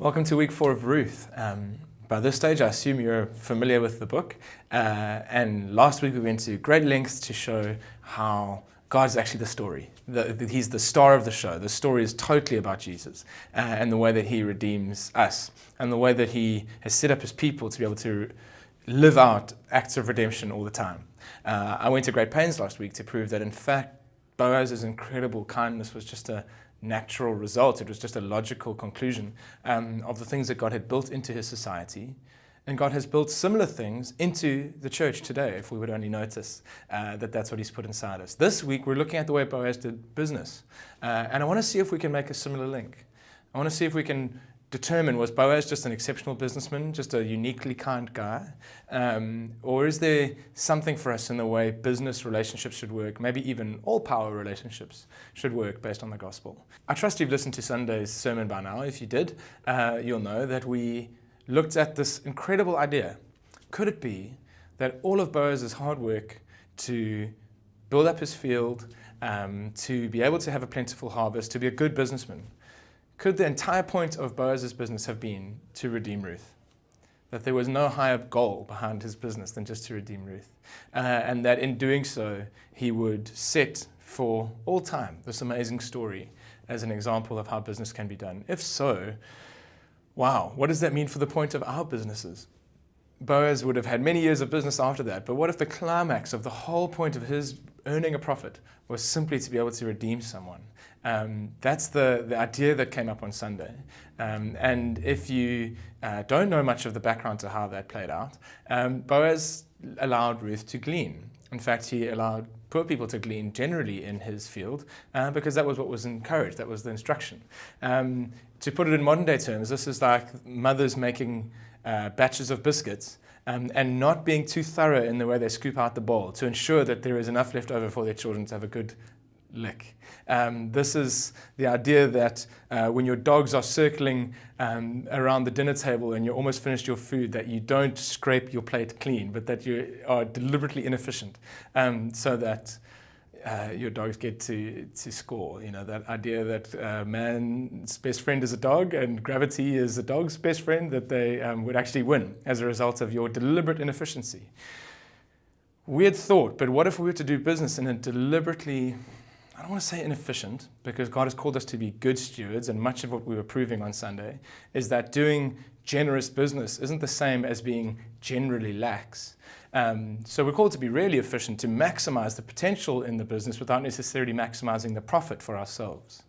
Welcome to week 4 of Ruth. By this stage, I assume you're familiar with the book. And last week we went to great lengths to show how God's actually the story. He's the star of the show. The story is totally about Jesus and the way that he redeems us and the way that he has set up his people to be able to live out acts of redemption all the time. I went to great pains last week to prove that, in fact, Boaz's incredible kindness was just a natural result. It was just a logical conclusion of the things that God had built into his society. And God has built similar things into the church today, if we would only notice that that's what he's put inside us. This week, we're looking at the way Boaz did business. And I want to see if we can make a similar link. I want to see if we can determine, was Boaz just an exceptional businessman, just a uniquely kind guy? Or is there something for us in the way business relationships should work, maybe even all power relationships should work based on the gospel? I trust you've listened to Sunday's sermon by now. If you did, you'll know that we looked at this incredible idea. Could it be that all of Boaz's hard work to build up his field, to be able to have a plentiful harvest, to be a good businessman, could the entire point of Boaz's business have been to redeem Ruth? That there was no higher goal behind his business than just to redeem Ruth. And that in doing so, he would set for all time this amazing story as an example of how business can be done. If so, wow, what does that mean for the point of our businesses? Boaz would have had many years of business after that, but what if the climax of the whole point of his earning a profit was simply to be able to redeem someone? That's the idea that came up on Sunday. And if you don't know much of the background to how that played out, Boaz allowed Ruth to glean. In fact, he allowed poor people to glean generally in his field because that was what was encouraged, that was the instruction. To put it in modern day terms, this is like mothers making batches of biscuits and not being too thorough in the way they scoop out the bowl to ensure that there is enough left over for their children to have a good lick. This is the idea that when your dogs are circling around the dinner table and you're almost finished your food, that you don't scrape your plate clean, but that you are deliberately inefficient so that your dogs get to score. You know, that idea that man's best friend is a dog and gravity is a dog's best friend, that they would actually win as a result of your deliberate inefficiency. Weird thought, but what if we were to do business in a deliberately, I don't want to say inefficient, because God has called us to be good stewards, and much of what we were proving on Sunday is that doing generous business isn't the same as being generally lax. So we're called to be really efficient, to maximize the potential in the business without necessarily maximizing the profit for ourselves.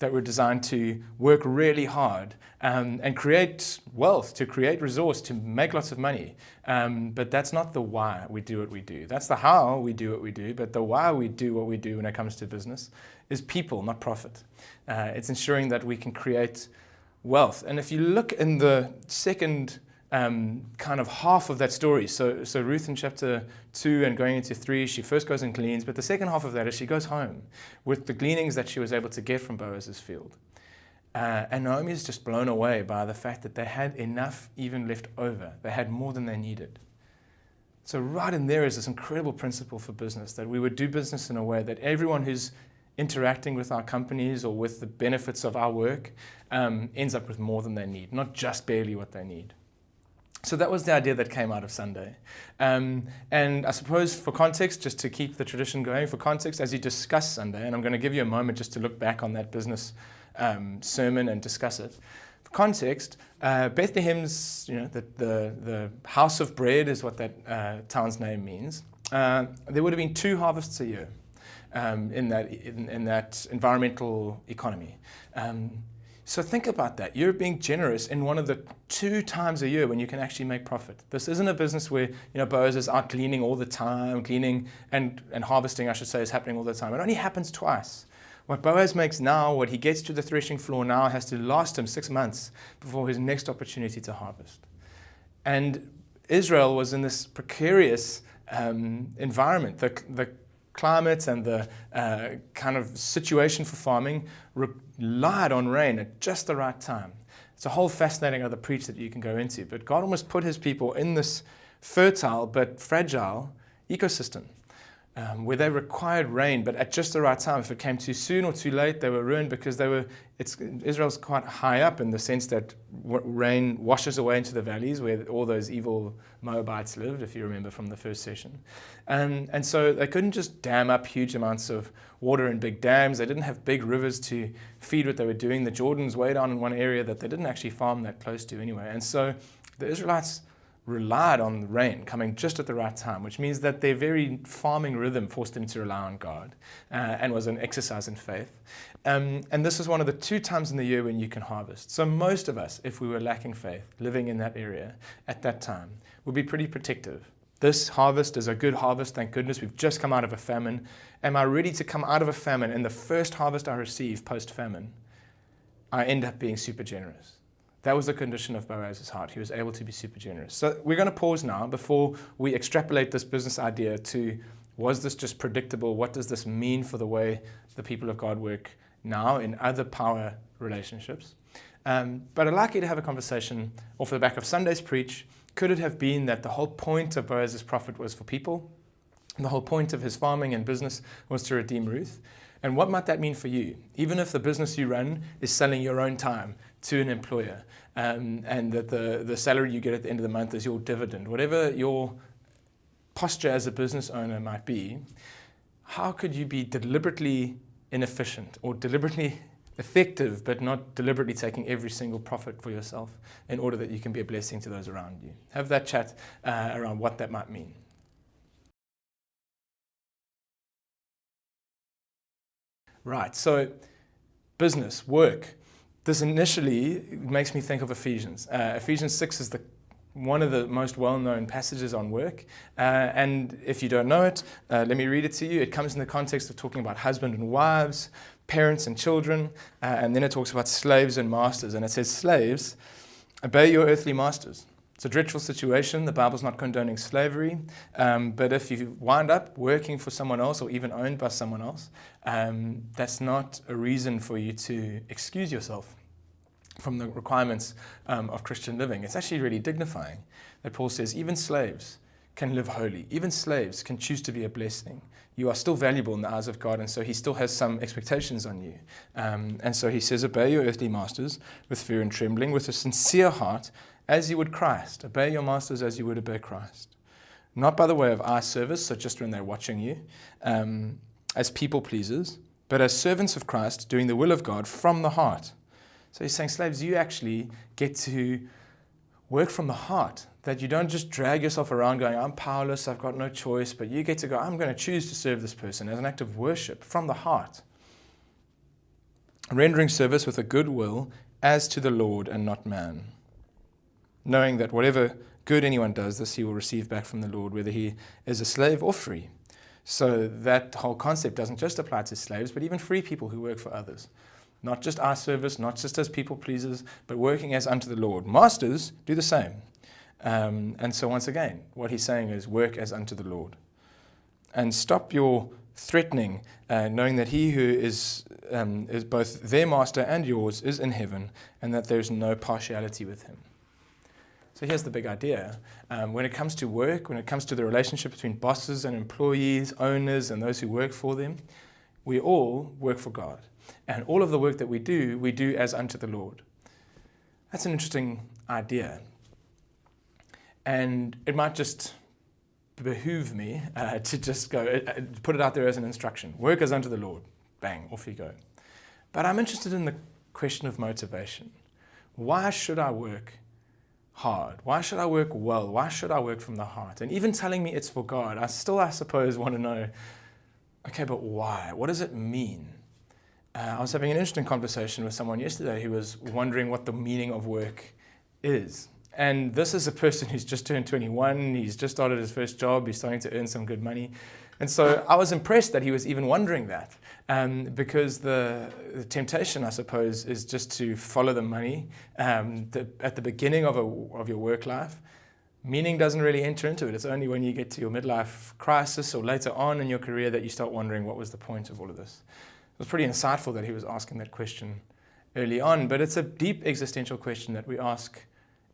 That we're designed to work really hard and create wealth, to create resource, to make lots of money. But that's not the why we do what we do. That's the how we do what we do, but the why we do what we do when it comes to business is people, not profit. It's ensuring that we can create wealth. And if you look in the second kind of half of that story. So Ruth in chapter 2 and going into 3, she first goes and gleans, but the second half of that is she goes home with the gleanings that she was able to get from Boaz's field. And Naomi is just blown away by the fact that they had enough even left over. They had more than they needed. So right in there is this incredible principle for business, that we would do business in a way that everyone who's interacting with our companies or with the benefits of our work ends up with more than they need, not just barely what they need. So that was the idea that came out of Sunday. And I suppose for context, just to keep the tradition going, for context, as you discuss Sunday, and I'm going to give you a moment just to look back on that business sermon and discuss it. For context, Bethlehem's, the house of bread is what that town's name means. There would have been 2 harvests a year in that environmental economy. So think about that. You're being generous in one of the 2 times a year when you can actually make profit. This isn't a business where Boaz is out gleaning all the time, gleaning and harvesting, I should say, is happening all the time. It only happens twice. What Boaz makes now, what he gets to the threshing floor now, has to last him 6 months before his next opportunity to harvest. And Israel was in this precarious environment. The climate and the kind of situation for farming relied on rain at just the right time. It's a whole fascinating other preach that you can go into, but God almost put his people in this fertile but fragile ecosystem. where they required rain, but at just the right time. If it came too soon or too late, they were ruined because Israel's quite high up in the sense that rain washes away into the valleys where all those evil Moabites lived, if you remember from the first session. And so they couldn't just dam up huge amounts of water in big dams. They didn't have big rivers to feed what they were doing. The Jordan's way down in one area that they didn't actually farm that close to anyway. And so the Israelites relied on the rain coming just at the right time, which means that their very farming rhythm forced them to rely on God and was an exercise in faith. And this is one of the 2 times in the year when you can harvest. So most of us, if we were lacking faith, living in that area at that time, would be pretty protective. This harvest is a good harvest, thank goodness. We've just come out of a famine. Am I ready to come out of a famine? And the first harvest I receive post-famine, I end up being super generous. That was the condition of Boaz's heart. He was able to be super generous. So we're going to pause now before we extrapolate this business idea to, was this just predictable? What does this mean for the way the people of God work now in other power relationships? But I'd like you to have a conversation off the back of Sunday's preach. Could it have been that the whole point of Boaz's profit was for people? And the whole point of his farming and business was to redeem Ruth? And what might that mean for you? Even if the business you run is selling your own time to an employer, and that the salary you get at the end of the month is your dividend, whatever your posture as a business owner might be, how could you be deliberately inefficient or deliberately effective, but not deliberately taking every single profit for yourself in order that you can be a blessing to those around you? Have that chat around what that might mean. Right, so business, work. This initially makes me think of Ephesians. Ephesians 6 is one of the most well-known passages on work. And if you don't know it, let me read it to you. It comes in the context of talking about husband and wives, parents and children, and then it talks about slaves and masters. And it says, slaves, obey your earthly masters. It's a dreadful situation. The Bible's not condoning slavery. But if you wind up working for someone else or even owned by someone else, that's not a reason for you to excuse yourself from the requirements of Christian living. It's actually really dignifying that Paul says even slaves can live holy. Even slaves can choose to be a blessing. You are still valuable in the eyes of God, and so he still has some expectations on you. And so he says, obey your earthly masters with fear and trembling, with a sincere heart, as you would Christ. Obey your masters as you would obey Christ. Not by the way of eye service, so just when they're watching you, as people pleasers, but as servants of Christ, doing the will of God from the heart. So he's saying, slaves, you actually get to work from the heart, that you don't just drag yourself around going, I'm powerless, I've got no choice, but you get to go, I'm going to choose to serve this person as an act of worship from the heart. Rendering service with a good will as to the Lord and not man. Knowing that whatever good anyone does, this he will receive back from the Lord, whether he is a slave or free. So that whole concept doesn't just apply to slaves, but even free people who work for others. Not just our service, not just as people pleasers, but working as unto the Lord. Masters do the same. And so once again, what he's saying is work as unto the Lord. And stop your threatening, knowing that he who is both their master and yours is in heaven, and that there's no partiality with him. So here's the big idea. When it comes to work, when it comes to the relationship between bosses and employees, owners, and those who work for them, we all work for God. And all of the work that we do as unto the Lord. That's an interesting idea. And it might just behoove me to just go, put it out there as an instruction. Work as unto the Lord. Bang, off you go. But I'm interested in the question of motivation. Why should I work hard? Why should I work well? Why should I work from the heart? And even telling me it's for God, I suppose, want to know, okay, but why? What does it mean? I was having an interesting conversation with someone yesterday who was wondering what the meaning of work is. And this is a person who's just turned 21, he's just started his first job, he's starting to earn some good money. And so I was impressed that he was even wondering that, because the temptation, I suppose, is just to follow the money at the beginning of your work life. Meaning doesn't really enter into it. It's only when you get to your midlife crisis or later on in your career that you start wondering what was the point of all of this. It was pretty insightful that he was asking that question early on, but it's a deep existential question that we ask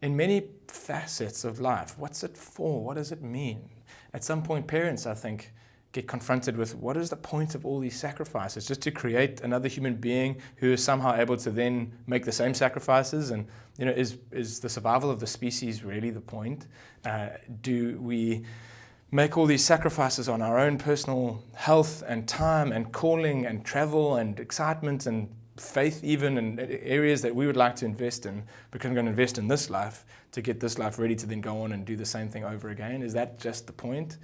in many facets of life. What's it for? What does it mean? At some point, parents, I think, get confronted with what is the point of all these sacrifices? Just to create another human being who is somehow able to then make the same sacrifices? And is the survival of the species really the point? Do we make all these sacrifices on our own personal health and time and calling and travel and excitement and faith even, and areas that we would like to invest in, because I'm going to invest in this life to get this life ready to then go on and do the same thing over again? Is that just the point?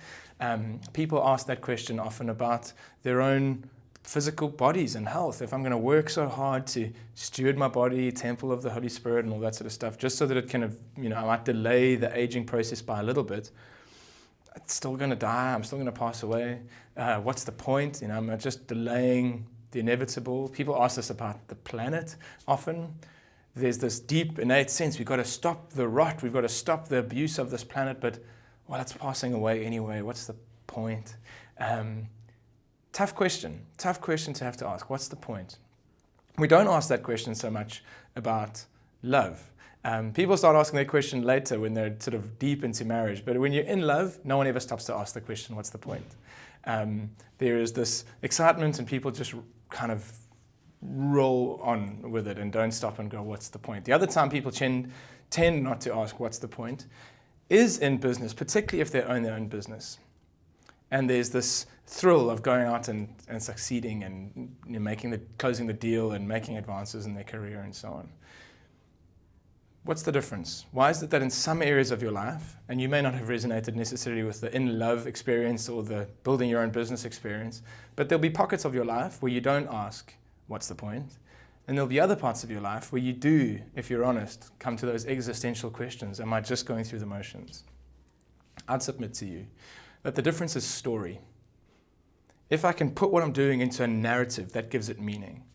People ask that question often about their own physical bodies and health. If I'm going to work so hard to steward my body, temple of the Holy Spirit and all that sort of stuff, just so that it can, I might delay the aging process by a little bit, it's still going to die. I'm still going to pass away. What's the point? I'm just delaying the inevitable. People ask us about the planet often. There's this deep innate sense we've got to stop the rot, we've got to stop the abuse of this planet, but it's passing away anyway. What's the point? Tough question to have to ask. What's the point? We don't ask that question so much about love. People start asking that question later when they're sort of deep into marriage, but when you're in love, no one ever stops to ask the question, what's the point? There is this excitement and people just kind of roll on with it and don't stop and go, what's the point? The other time people tend not to ask what's the point is in business, particularly if they own their own business. And there's this thrill of going out and succeeding and closing the deal and making advances in their career and so on. What's the difference? Why is it that in some areas of your life, and you may not have resonated necessarily with the in-love experience or the building your own business experience, but there'll be pockets of your life where you don't ask, what's the point? And there'll be other parts of your life where you do, if you're honest, come to those existential questions. Am I just going through the motions? I'd submit to you that the difference is story. If I can put what I'm doing into a narrative that gives it meaning.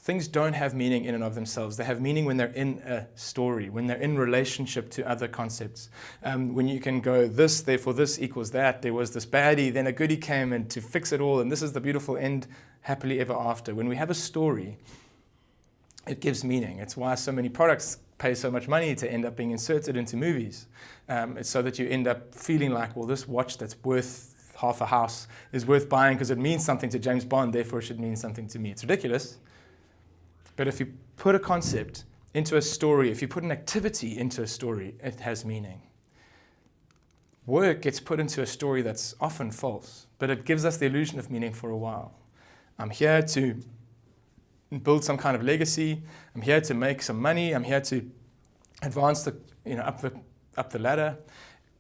Things don't have meaning in and of themselves. They have meaning when they're in a story, when they're in relationship to other concepts. When you can go, this, therefore this equals that. There was this baddie, then a goodie came in to fix it all, and this is the beautiful end, happily ever after. When we have a story, it gives meaning. It's why so many products pay so much money to end up being inserted into movies. It's so that you end up feeling like, well, this watch that's worth half a house is worth buying because it means something to James Bond, therefore it should mean something to me. It's ridiculous. But if you put a concept into a story, if you put an activity into a story, it has meaning. Work gets put into a story that's often false, but it gives us the illusion of meaning for a while. I'm here to build some kind of legacy. I'm here to make some money. I'm here to advance up the ladder.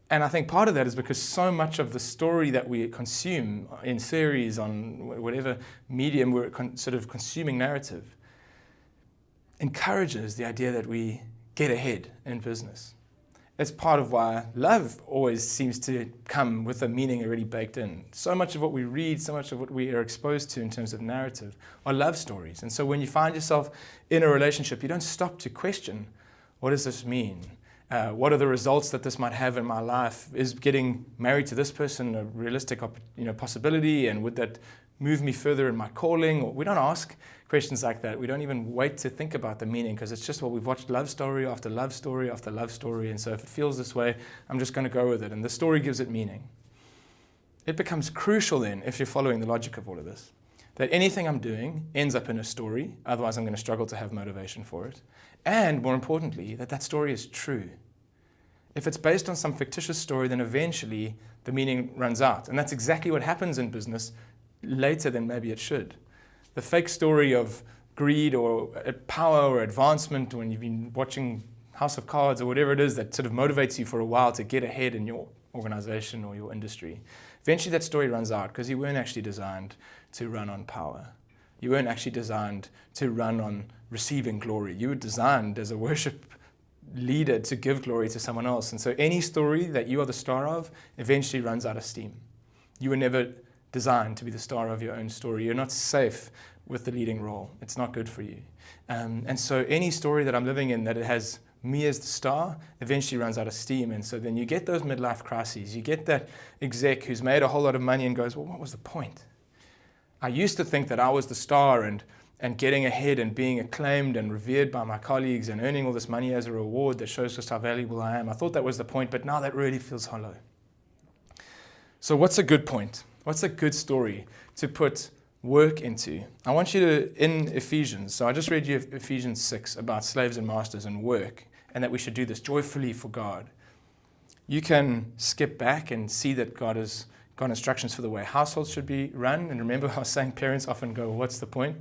And I think part of that is because so much of the story that we consume in series, on whatever medium we're sort of consuming narrative, encourages the idea that we get ahead in business. It's part of why love always seems to come with a meaning already baked in. So much of what we read, so much of what we are exposed to in terms of narrative are love stories. And so when you find yourself in a relationship, you don't stop to question, what does this mean? What are the results that this might have in my life? Is getting married to this person a realistic possibility? And would that move me further in my calling? We don't ask questions like that. We don't even wait to think about the meaning, because it's just what we've watched love story after love story after love story. And so if it feels this way, I'm just going to go with it. And the story gives it meaning. It becomes crucial then, if you're following the logic of all of this, that anything I'm doing ends up in a story. Otherwise, I'm going to struggle to have motivation for it. And more importantly, that story is true. If it's based on some fictitious story, then eventually the meaning runs out. And that's exactly what happens in business later than maybe it should. The fake story of greed or power or advancement, when you've been watching House of Cards or whatever it is that sort of motivates you for a while to get ahead in your organization or your industry, eventually that story runs out because you weren't actually designed to run on power. You weren't actually designed to run on receiving glory. You were designed as a worship leader to give glory to someone else. And so any story that you are the star of eventually runs out of steam. You were never designed to be the star of your own story. You're not safe with the leading role. It's not good for you. And so any story that I'm living in that it has me as the star eventually runs out of steam. And so then you get those midlife crises. You get that exec who's made a whole lot of money and goes, well, what was the point? I used to think that I was the star and getting ahead and being acclaimed and revered by my colleagues and earning all this money as a reward that shows just how valuable I am. I thought that was the point, but now that really feels hollow. So what's a good point? What's a good story to put work into? I want you to, in Ephesians, so I just read you Ephesians 6 about slaves and masters and work, and that we should do this joyfully for God. You can skip back and see that God has got instructions for the way households should be run. And remember, I was saying parents often go, what's the point?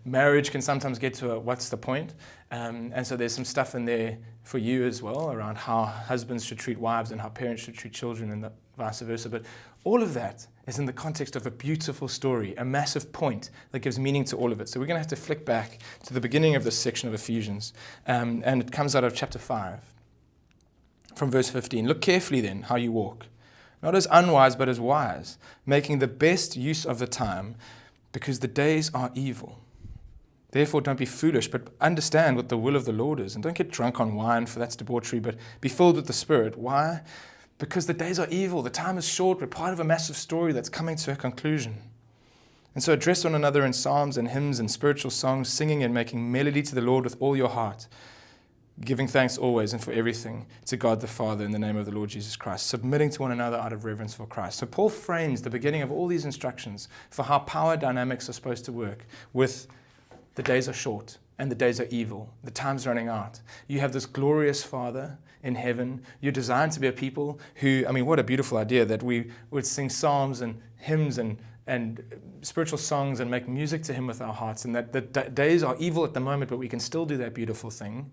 Marriage can sometimes get to a what's the point? And so there's some stuff in there for you as well around how husbands should treat wives and how parents should treat children and vice versa. But all of that is in the context of a beautiful story, a massive point that gives meaning to all of it. So we're going to have to flick back to the beginning of this section of Ephesians. And it comes out of chapter 5 from verse 15. Look carefully then how you walk, not as unwise, but as wise, making the best use of the time, because the days are evil. Therefore, don't be foolish, but understand what the will of the Lord is. And don't get drunk on wine, for that's debauchery, but be filled with the Spirit. Why? Because the days are evil. The time is short. We're part of a massive story that's coming to a conclusion. And so address one another in psalms and hymns and spiritual songs, singing and making melody to the Lord with all your heart, giving thanks always and for everything to God the Father in the name of the Lord Jesus Christ, submitting to one another out of reverence for Christ. So Paul frames the beginning of all these instructions for how power dynamics are supposed to work with the days are short and the days are evil. The time's running out. You have this glorious Father in heaven. You're designed to be a people who, what a beautiful idea that we would sing psalms and hymns and spiritual songs and make music to Him with our hearts, and that the days are evil at the moment, but we can still do that beautiful thing.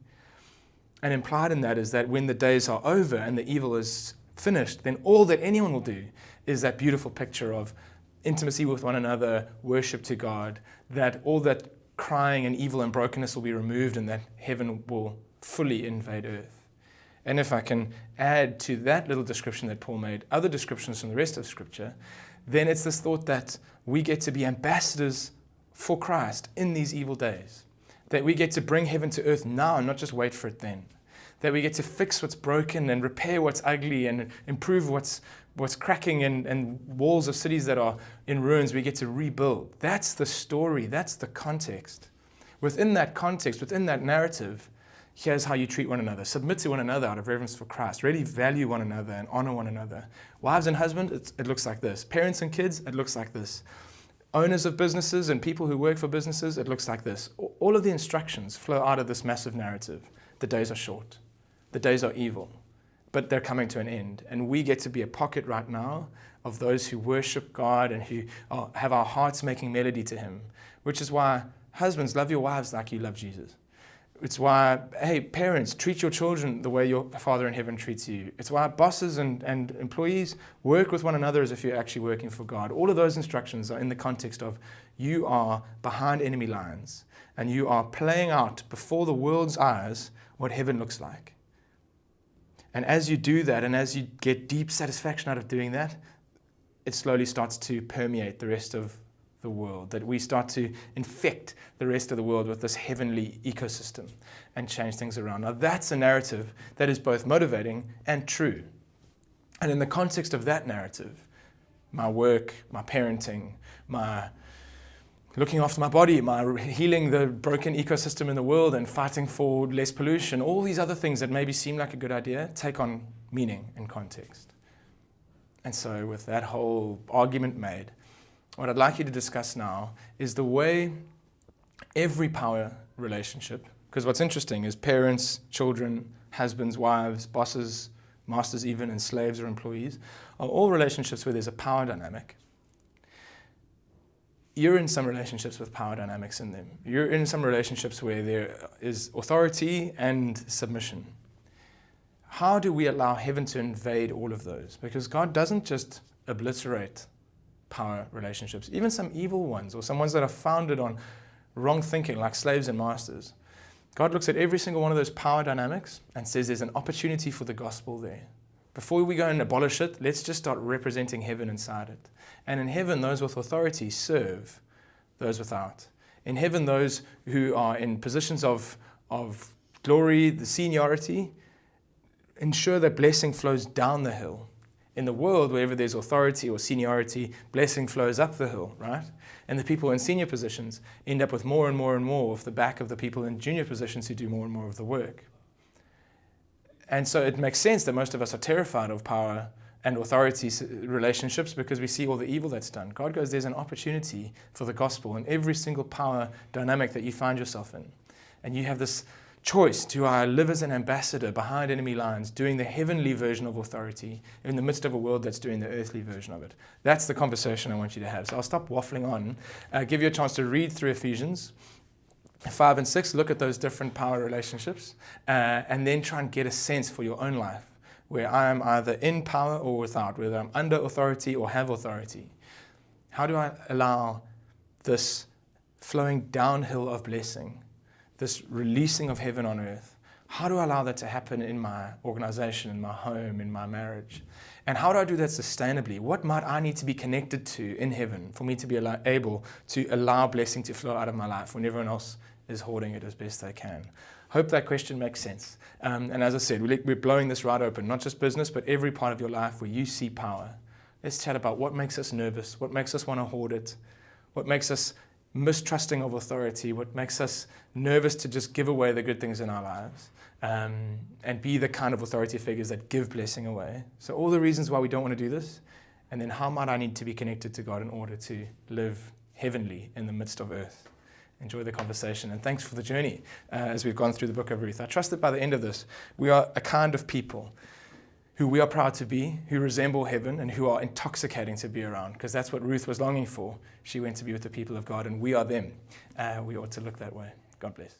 And implied in that is that when the days are over and the evil is finished, then all that anyone will do is that beautiful picture of intimacy with one another, worship to God, that all that crying and evil and brokenness will be removed and that heaven will fully invade earth. And if I can add to that little description that Paul made, other descriptions from the rest of Scripture, then it's this thought that we get to be ambassadors for Christ in these evil days. That we get to bring heaven to earth now and not just wait for it then. That we get to fix what's broken and repair what's ugly and improve what's cracking and walls of cities that are in ruins. We get to rebuild. That's the story. That's the context. Within that context, within that narrative, here's how you treat one another. Submit to one another out of reverence for Christ. Really value one another and honor one another. Wives and husbands, it looks like this. Parents and kids, it looks like this. Owners of businesses and people who work for businesses, it looks like this. All of the instructions flow out of this massive narrative. The days are short. The days are evil. But they're coming to an end. And we get to be a pocket right now of those who worship God and who have our hearts making melody to Him. Which is why, husbands, love your wives like you love Jesus. It's why, hey, parents, treat your children the way your Father in heaven treats you. It's why bosses and employees work with one another as if you're actually working for God. All of those instructions are in the context of you are behind enemy lines and you are playing out before the world's eyes what heaven looks like. And as you do that and as you get deep satisfaction out of doing that, it slowly starts to permeate the rest of the world, that we start to infect the rest of the world with this heavenly ecosystem and change things around. Now that's a narrative that is both motivating and true. And in the context of that narrative, my work, my parenting, my looking after my body, my healing the broken ecosystem in the world and fighting for less pollution, all these other things that maybe seem like a good idea take on meaning and context. And so with that whole argument made, what I'd like you to discuss now is the way every power relationship, because what's interesting is parents, children, husbands, wives, bosses, masters even, and slaves or employees, are all relationships where there's a power dynamic. You're in some relationships with power dynamics in them. You're in some relationships where there is authority and submission. How do we allow heaven to invade all of those? Because God doesn't just obliterate power relationships, even some evil ones or some ones that are founded on wrong thinking like slaves and masters. God looks at every single one of those power dynamics and says there's an opportunity for the gospel there. Before we go and abolish it, let's just start representing heaven inside it. And in heaven, those with authority serve those without. In heaven, those who are in positions of glory, the seniority, ensure that blessing flows down the hill. In the world, wherever there's authority or seniority, blessing flows up the hill, right? And the people in senior positions end up with more and more and more off the back of the people in junior positions who do more and more of the work. And so it makes sense that most of us are terrified of power and authority relationships because we see all the evil that's done. God goes, there's an opportunity for the gospel in every single power dynamic that you find yourself in. And you have this choice. Do I live as an ambassador behind enemy lines, doing the heavenly version of authority in the midst of a world that's doing the earthly version of it? That's the conversation I want you to have. So I'll stop waffling on, give you a chance to read through Ephesians 5 and 6, look at those different power relationships, and then try and get a sense for your own life, where I am either in power or without, whether I'm under authority or have authority. How do I allow this flowing downhill of blessing, this releasing of heaven on earth, how do I allow that to happen in my organization, in my home, in my marriage? And how do I do that sustainably? What might I need to be connected to in heaven for me to be able to allow blessing to flow out of my life when everyone else is hoarding it as best they can? Hope that question makes sense. And as I said, we're blowing this right open, not just business, but every part of your life where you see power. Let's chat about what makes us nervous, what makes us want to hoard it, what makes us mistrusting of authority, what makes us nervous to just give away the good things in our lives, and be the kind of authority figures that give blessing away. So all the reasons why we don't want to do this, and then how might I need to be connected to God in order to live heavenly in the midst of earth. Enjoy the conversation, and thanks for the journey as we've gone through the book of Ruth. I trust that by the end of this, we are a kind of people who we are proud to be, who resemble heaven, and who are intoxicating to be around, because that's what Ruth was longing for. She went to be with the people of God, and we are them. We ought to look that way. God bless.